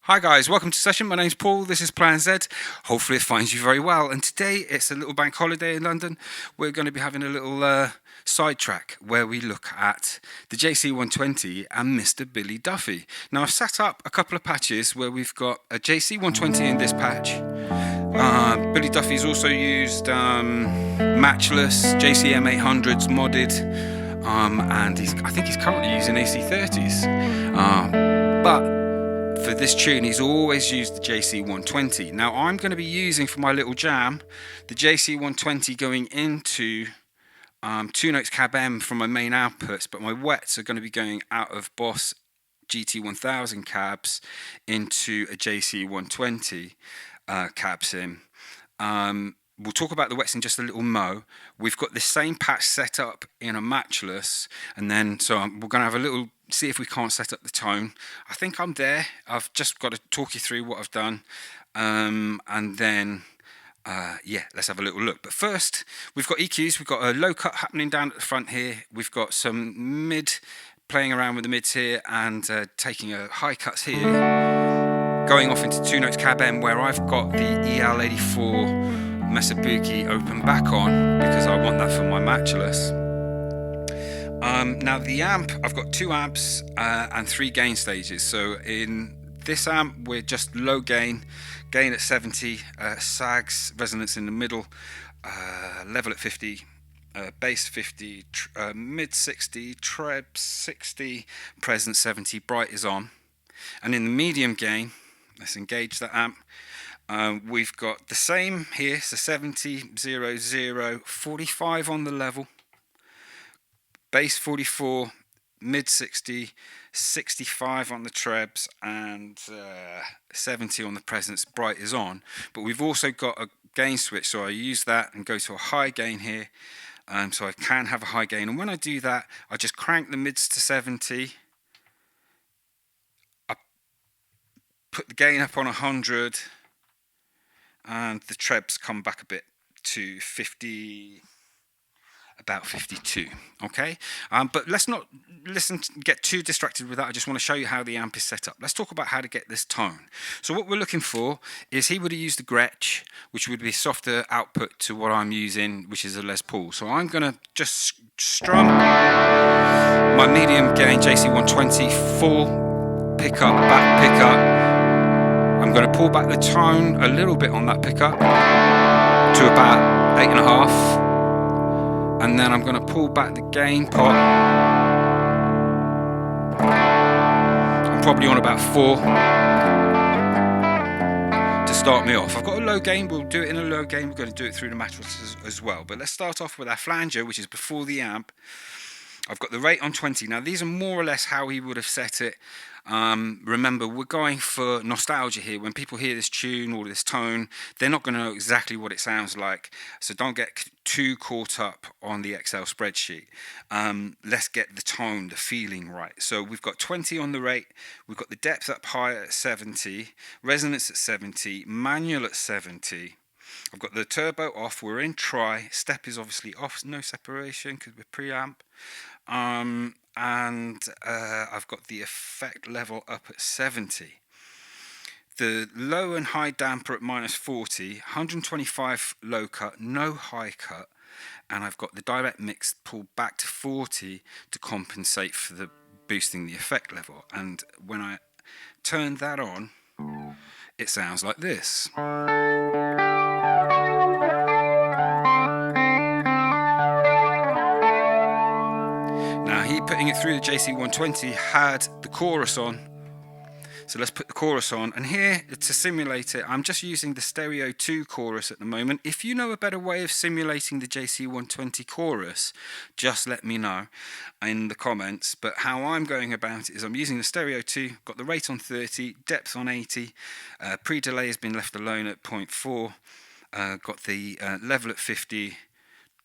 Hi guys, welcome to session. My name's Paul, this is Plan Z. Hopefully it finds you very well. And today it's a little bank holiday in London. We're going to be having a little sidetrack where we look at the JC120 and Mr. Billy Duffy. Now I've set up a couple of patches where we've got a JC120 in this patch. Billy Duffy's also used matchless JCM800s modded, and I think he's currently using AC30s. But for this tune, he's always used the JC120. Now, I'm going to be using for my little jam the JC120 going into 2 notes cab M from my main outputs, but my wets are going to be going out of Boss GT1000 cabs into a JC120 cab sim. We'll talk about the wets in just a little mo. We've got the same patch set up in a matchless, and then we're going to have a little see if we can't set up the tone. I think I'm there. I've just got to talk you through what I've done, and then let's have a little look. But first, we've got EQs. We've got a low cut happening down at the front here. We've got some mid, playing around with the mids here, and taking a high cuts here, going off into 2 notes cab M, where I've got the EL84 Mesabuki open back on because I want that for my matchless. Now the amp, I've got 2 amps and 3 gain stages. So in this amp we're just low gain at 70, sags, resonance in the middle, level at 50, bass 50, mid 60, treb 60, present 70, bright is on. And in the medium gain, let's engage that amp. We've got the same here, so 70, 0, 0, 45 on the level, bass 44, mid 60, 65 on the trebs, and 70 on the presence, bright is on. But we've also got a gain switch, so I use that and go to a high gain here, so I can have a high gain. And when I do that, I just crank the mids to 70, I put the gain up on 100, and the trebs come back a bit to 50, about 52. Okay, but let's not get too distracted with that. I just want to show you how the amp is set up. Let's talk about how to get this tone. So what we're looking for is, he would have used the Gretsch, which would be a softer output to what I'm using, which is a Les Paul. So I'm going to just strum my medium gain JC120, full pickup, back pickup. I'm going to pull back the tone a little bit on that pickup to about 8.5. And then I'm going to pull back the gain pot. I'm probably on about 4 to start me off. I've got a low gain. We'll do it in a low gain. We're going to do it through the matchless as well. But let's start off with our flanger, which is before the amp. I've got the rate on 20. Now these are more or less how he would have set it. Remember, we're going for nostalgia here. When people hear this tune or this tone, they're not going to know exactly what it sounds like. So don't get too caught up on the Excel spreadsheet. Let's get the tone, the feeling right. So we've got 20 on the rate. We've got the depth up high at 70, resonance at 70, manual at 70. I've got the turbo off. We're in tri. Step is obviously off. No separation because we're preamp. And I've got the effect level up at 70. The low and high damper at minus 40, 125 low cut, no high cut, and I've got the direct mix pulled back to 40 to compensate for the boosting the effect level. And when I turn that on, it sounds like this. He putting it through the JC120 had the chorus on, so let's put the chorus on. And here, to simulate it, I'm just using the Stereo 2 chorus at the moment. If you know a better way of simulating the JC120 chorus, just let me know in the comments. But how I'm going about it is I'm using the Stereo 2, got the rate on 30, depth on 80, pre-delay has been left alone at 0.4, got the level at 50,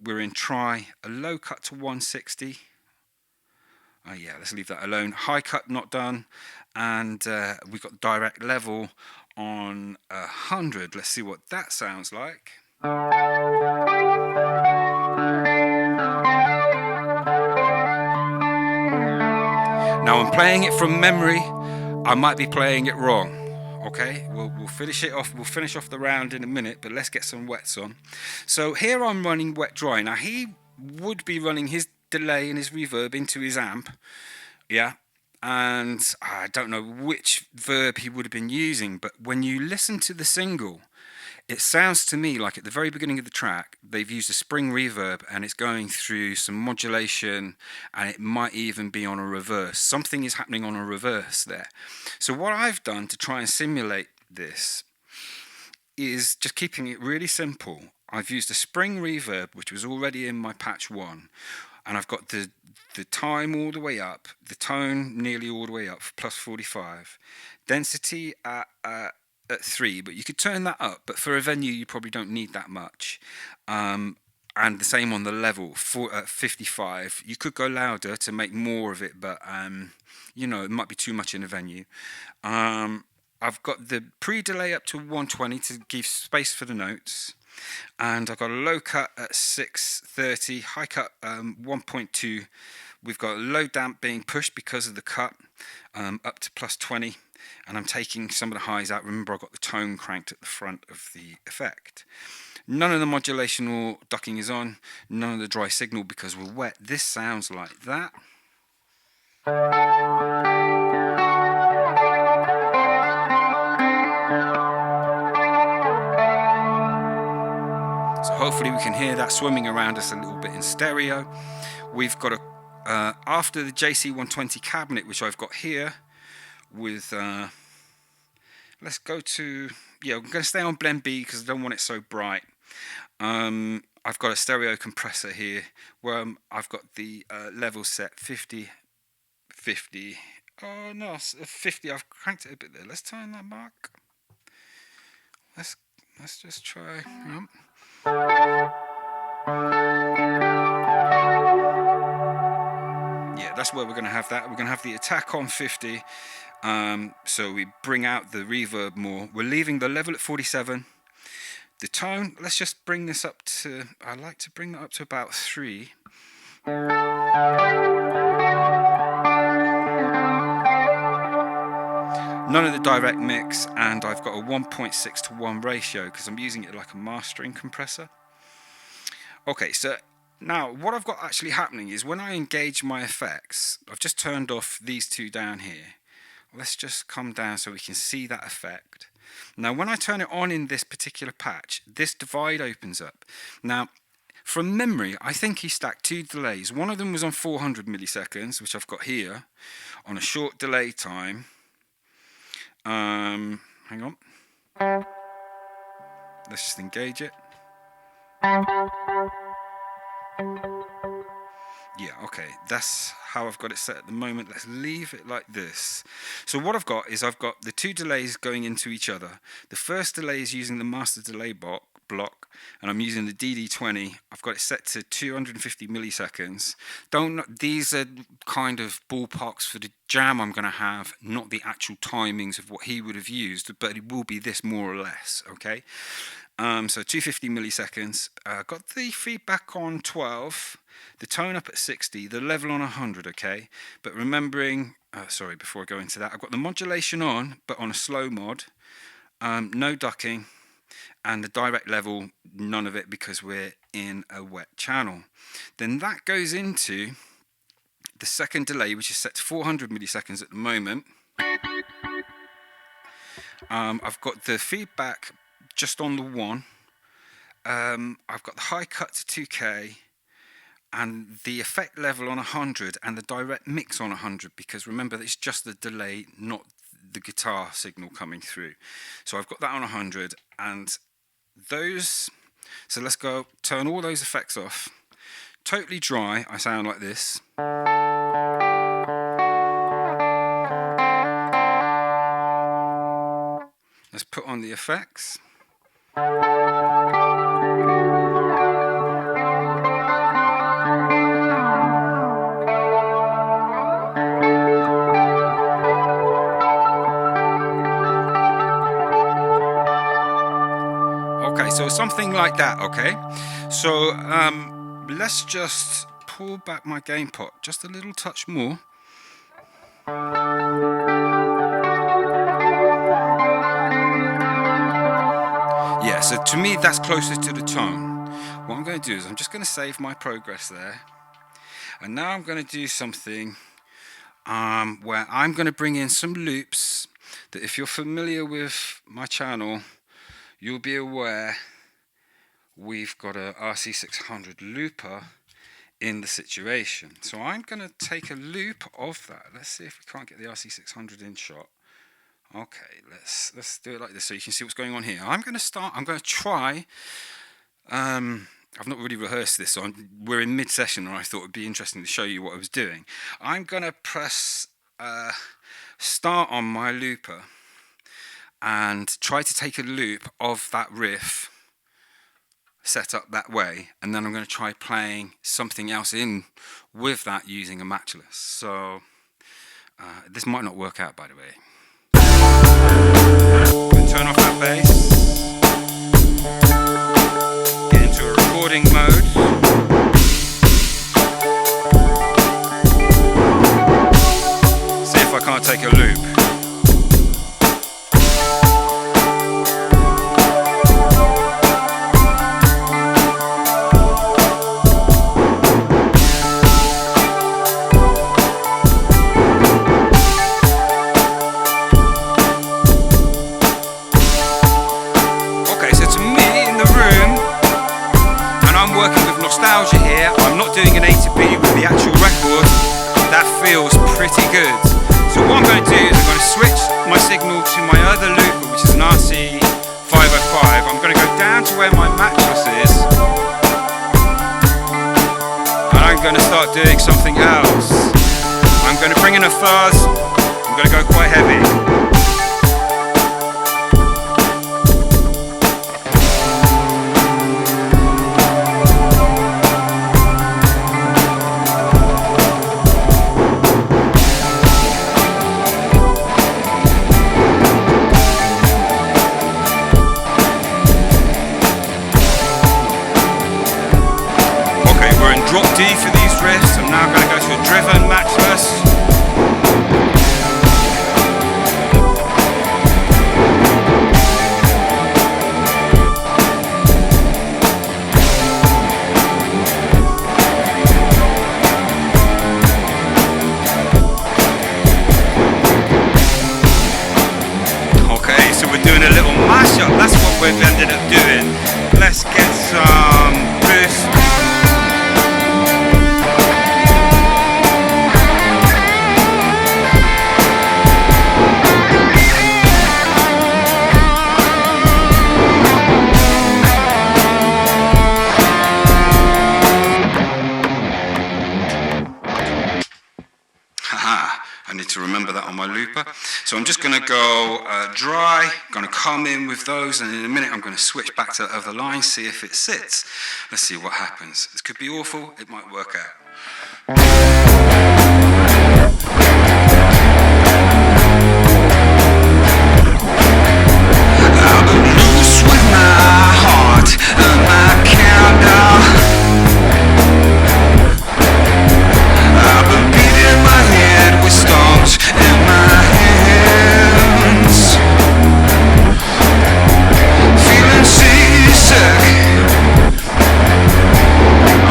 we're in tri, a low cut to 160. Let's leave that alone. High cut not done, and we've got direct level on 100. Let's see what that sounds like. Now I'm playing it from memory. I might be playing it wrong. Okay, we'll finish it off. We'll finish off the round in a minute, but let's get some wets on. So here I'm running wet dry. Now he would be running his delay and his reverb into his amp, yeah. And I don't know which verb he would have been using, but when you listen to the single, it sounds to me like at the very beginning of the track, they've used a spring reverb and it's going through some modulation, and it might even be on a reverse. Something is happening on a reverse there. So what I've done to try and simulate this is just keeping it really simple. I've used a spring reverb, which was already in my patch 1, and I've got the time all the way up, the tone nearly all the way up, plus 45, density at 3, but you could turn that up, but for a venue you probably don't need that much, and the same on the level at 55. You could go louder to make more of it, but you know, it might be too much in a venue. I've got the pre-delay up to 120 to give space for the notes, and I've got a low cut at 630, high cut 1.2. We've got low damp being pushed because of the cut, up to plus 20, and I'm taking some of the highs out. Remember, I've got the tone cranked at the front of the effect. None of the modulation or ducking is on, none of the dry signal because we're wet. This sounds like that. So hopefully we can hear that swimming around us a little bit in stereo. We've got after the JC120 cabinet, which I've got here with, let's go to, I'm going to stay on blend B because I don't want it so bright. I've got a stereo compressor here where I've got the level set 50, 50. Oh no, 50. I've cranked it a bit there. Let's turn that back. Let's just try. Yeah, that's where we're going to have that. We're going to have the attack on 50. So we bring out the reverb more. We're leaving the level at 47. The tone, let's just bring this up to, I like to bring that up to about 3. None of the direct mix, and I've got a 1.6 to 1 ratio because I'm using it like a mastering compressor. Okay, so now what I've got actually happening is when I engage my effects, I've just turned off these two down here. Let's just come down so we can see that effect. Now when I turn it on in this particular patch, this divide opens up. Now from memory, I think he stacked 2 delays. One of them was on 400 milliseconds, which I've got here, on a short delay time. Hang on. Let's just engage it. Yeah, okay, that's how I've got it set at the moment. Let's leave it like this. So what I've got is I've got the 2 delays going into each other. The first delay is using the master delay block, and I'm using the DD20. I've got it set to 250 milliseconds. These are kind of ballparks for the jam I'm going to have, not the actual timings of what he would have used, but it will be this more or less, okay? So 250 milliseconds. Got the feedback on 12, the tone up at 60, the level on 100, okay? But remembering, sorry, before I go into that, I've got the modulation on, but on a slow mod, no ducking, and the direct level, none of it because we're in a wet channel. Then that goes into the second delay, which is set to 400 milliseconds at the moment. I've got the feedback just on the 1. I've got the high cut to 2K and the effect level on 100 and the direct mix on 100, because remember it's just the delay, not the guitar signal coming through. So I've got that on 100, and those, so let's go turn all those effects off. Totally dry, I sound like this. Let's put on the effects. Okay, so something like that, okay? So let's just pull back my gain pot just a little touch more. Yeah, so to me that's closer to the tone. What I'm going to do is I'm just going to save my progress there, and now I'm going to do something where I'm going to bring in some loops that, if you're familiar with my channel, you'll be aware we've got a RC600 looper in the situation. So I'm going to take a loop of that. Let's see if we can't get the RC600 in shot. Okay, let's do it like this so you can see what's going on here. I'm going to try, I've not really rehearsed this, so we're in mid-session, and I thought it would be interesting to show you what I was doing. I'm going to press start on my looper and try to take a loop of that riff set up that way, and then I'm going to try playing something else in with that using a matchless. So this might not work out, by the way. Turn off that bass, get into a recording mode, see if I can't take a loop. Nostalgia here. I'm not doing an A to B with the actual record. That feels pretty good. So what I'm going to do is I'm going to switch my signal to my other looper, which is an RC505. I'm going to go down to where my matchless is, and I'm going to start doing something else. I'm going to bring in a fuzz. I'm going to go quite heavy. Drop D for these riffs. I'm now going to go to a driven matchless. Okay, so we're doing a little mashup. That's what we've ended up doing. Let's get some boost. I need to remember that on my looper. So I'm just going to go dry, going to come in with those, and in a minute I'm going to switch back to the other line, see if it sits. Let's see what happens. This could be awful, it might work out. I've been loose with my heart and my candle. I've been beating my head with stones in my hands, feeling seasick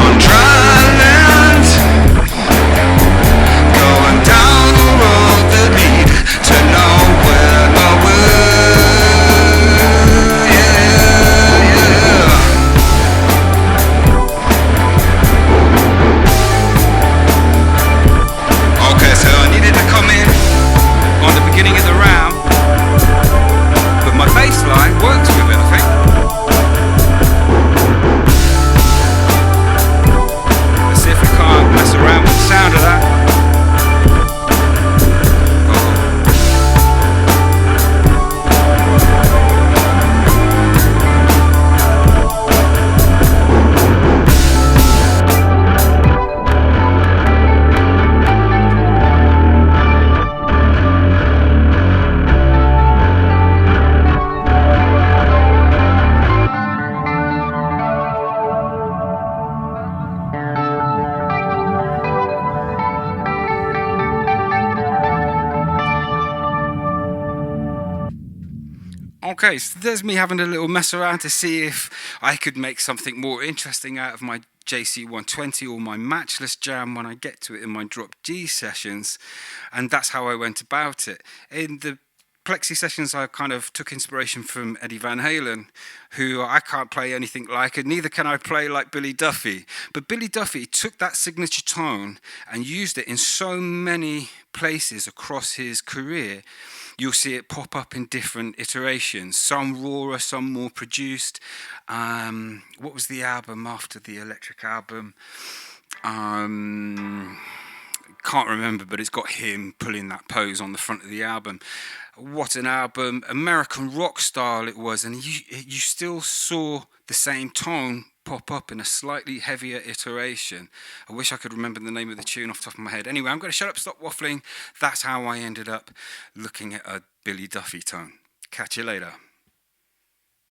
on dry land, going down Okay, so there's me having a little mess around to see if I could make something more interesting out of my JC120 or my matchless jam when I get to it in my drop G sessions, and that's how I went about it. In the Plexi sessions, I kind of took inspiration from Eddie Van Halen, who I can't play anything like, and neither can I play like Billy Duffy. But Billy Duffy took that signature tone and used it in so many places across his career. You'll see it pop up in different iterations, some rawer, some more produced. What was the album after the Electric album? Can't remember, but it's got him pulling that pose on the front of the album. What an album, American rock style it was, and you still saw the same tone pop up in a slightly heavier iteration. I wish I could remember the name of the tune off the top of my head. Anyway, I'm going to shut up, stop waffling. That's how I ended up looking at a Billy Duffy tone. Catch you later.